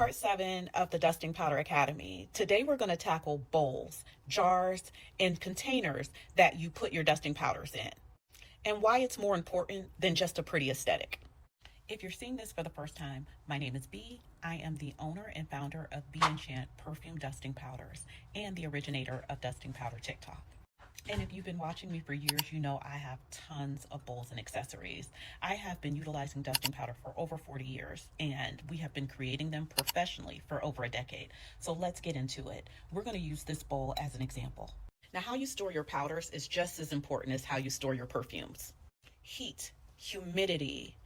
part 7 of the Dusting Powder Academy. Today we're going to tackle bowls, jars, and containers that you put your dusting powders in, and why it's more important than just a pretty aesthetic. If you're seeing this for the first time, my name is Bee. I am the owner and founder of Bee Enchant Perfume Dusting Powders and the originator of Dusting Powder TikTok. And if you've been watching me for years, you know I have tons of bowls and accessories. I have been utilizing dusting powder for over 40 years, and we have been creating them professionally for over a decade. So let's get into it. We're going to use this bowl as an example. Now, how you store your powders is just as important as how you store your perfumes. Heat, humidity,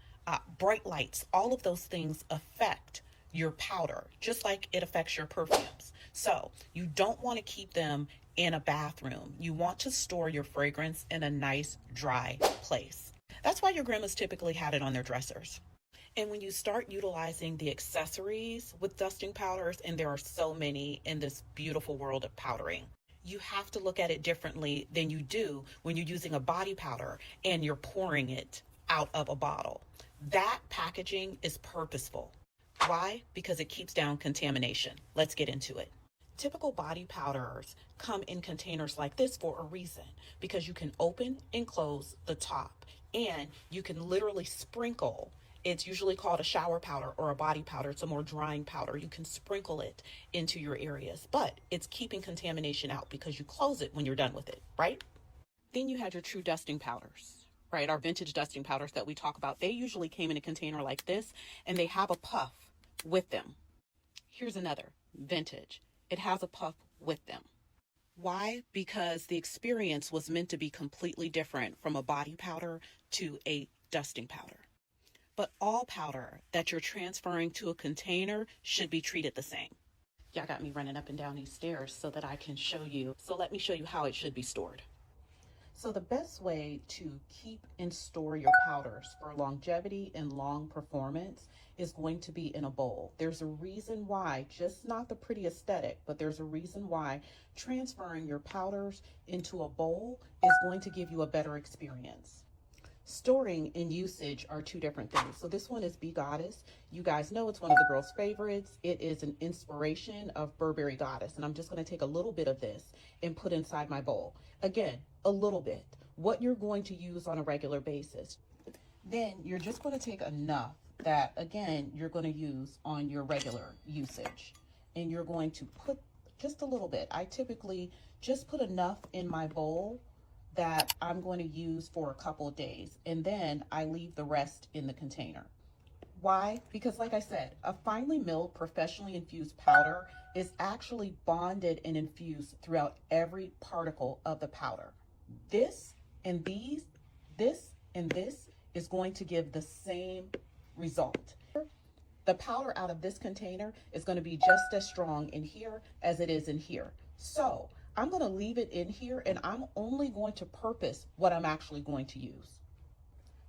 bright lights, all of those things affect your powder, just like it affects your perfumes. So you don't want to keep them in a bathroom. You want to store your fragrance in a nice, dry place. That's why your grandmas typically had it on their dressers. And when you start utilizing the accessories with dusting powders, and there are so many in this beautiful world of powdering, you have to look at it differently than you do when you're using a body powder and you're pouring it out of a bottle. That packaging is purposeful. Why? Because it keeps down contamination. Let's get into it. Typical body powders come in containers like this for a reason, because you can open and close the top, and you can literally sprinkle. It's usually called a shower powder or a body powder. It's a more drying powder. You can sprinkle it into your areas, but it's keeping contamination out because you close it when you're done with it, right? Then you had your true dusting powders, right? Our vintage dusting powders that we talk about. They usually came in a container like this, and they have a puff with them. Here's another vintage. It has a puff with them. Why? Because the experience was meant to be completely different from a body powder to a dusting powder. But all powder that you're transferring to a container should be treated the same. Y'all got me running up and down these stairs so that I can show you. So let me show you how it should be stored. So the best way to keep and store your powders for longevity and long performance is going to be in a bowl. There's a reason why, just not the pretty aesthetic, but there's a reason why transferring your powders into a bowl is going to give you a better experience. Storing and usage are two different things. So this one is Bee Goddess. You guys know it's one of the girls' favorites. It is an inspiration of Burberry Goddess. And I'm just going to take a little bit of this and put inside my bowl. Again, a little bit. What you're going to use on a regular basis. Then you're just going to take enough that, again, you're going to use on your regular usage. And you're going to put just a little bit. I typically just put enough in my bowl that I'm going to use for a couple of days, and then I leave the rest in the container. Why? Because like I said, a finely milled, professionally infused powder is actually bonded and infused throughout every particle of the powder. This and this and this is going to give the same result. The powder out of this container is going to be just as strong in here as it is in here. So I'm going to leave it in here, and I'm only going to purpose what I'm actually going to use.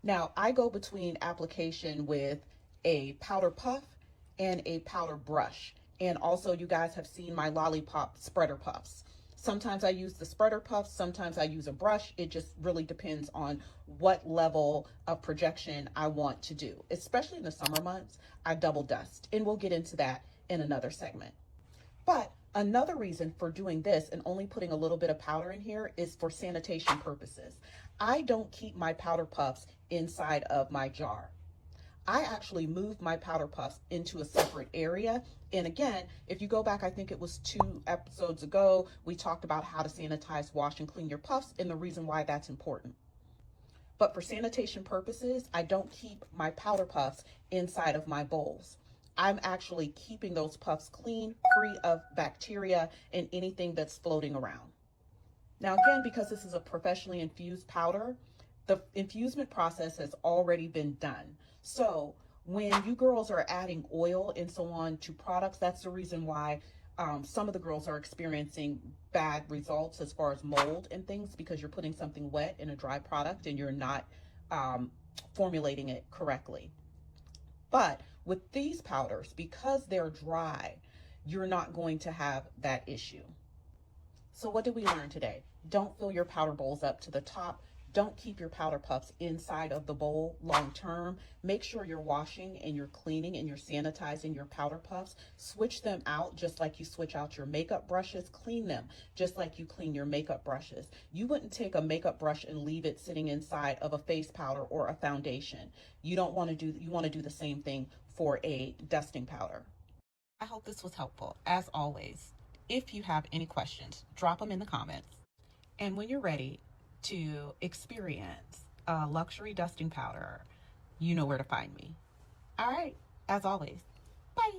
Now, I go between application with a powder puff and a powder brush. And also, you guys have seen my lollipop spreader puffs. Sometimes I use the spreader puffs, sometimes I use a brush. It just really depends on what level of projection I want to do. Especially in the summer months, I double dust, and we'll get into that in another segment. But another reason for doing this and only putting a little bit of powder in here is for sanitation purposes. I don't keep my powder puffs inside of my jar. I actually moved my powder puffs into a separate area. And again, if you go back, I think it was 2 episodes ago, we talked about how to sanitize, wash, and clean your puffs and the reason why that's important. But for sanitation purposes, I don't keep my powder puffs inside of my bowls. I'm actually keeping those puffs clean, free of bacteria and anything that's floating around. Now again, because this is a professionally infused powder, the infusement process has already been done. So when you girls are adding oil and so on to products, that's the reason why some of the girls are experiencing bad results as far as mold and things, because you're putting something wet in a dry product and you're not formulating it correctly. But with these powders, because they're dry, you're not going to have that issue. So what did we learn today? Don't fill your powder bowls up to the top. Don't keep your powder puffs inside of the bowl long term. Make sure you're washing and you're cleaning and you're sanitizing your powder puffs. Switch them out just like you switch out your makeup brushes. Clean them just like you clean your makeup brushes. You wouldn't take a makeup brush and leave it sitting inside of a face powder or a foundation. You don't want to do, you want to do the same thing for a dusting powder. I hope this was helpful. As always, if you have any questions, drop them in the comments. And when you're ready to experience a luxury dusting powder, you know where to find me. All right, as always, bye.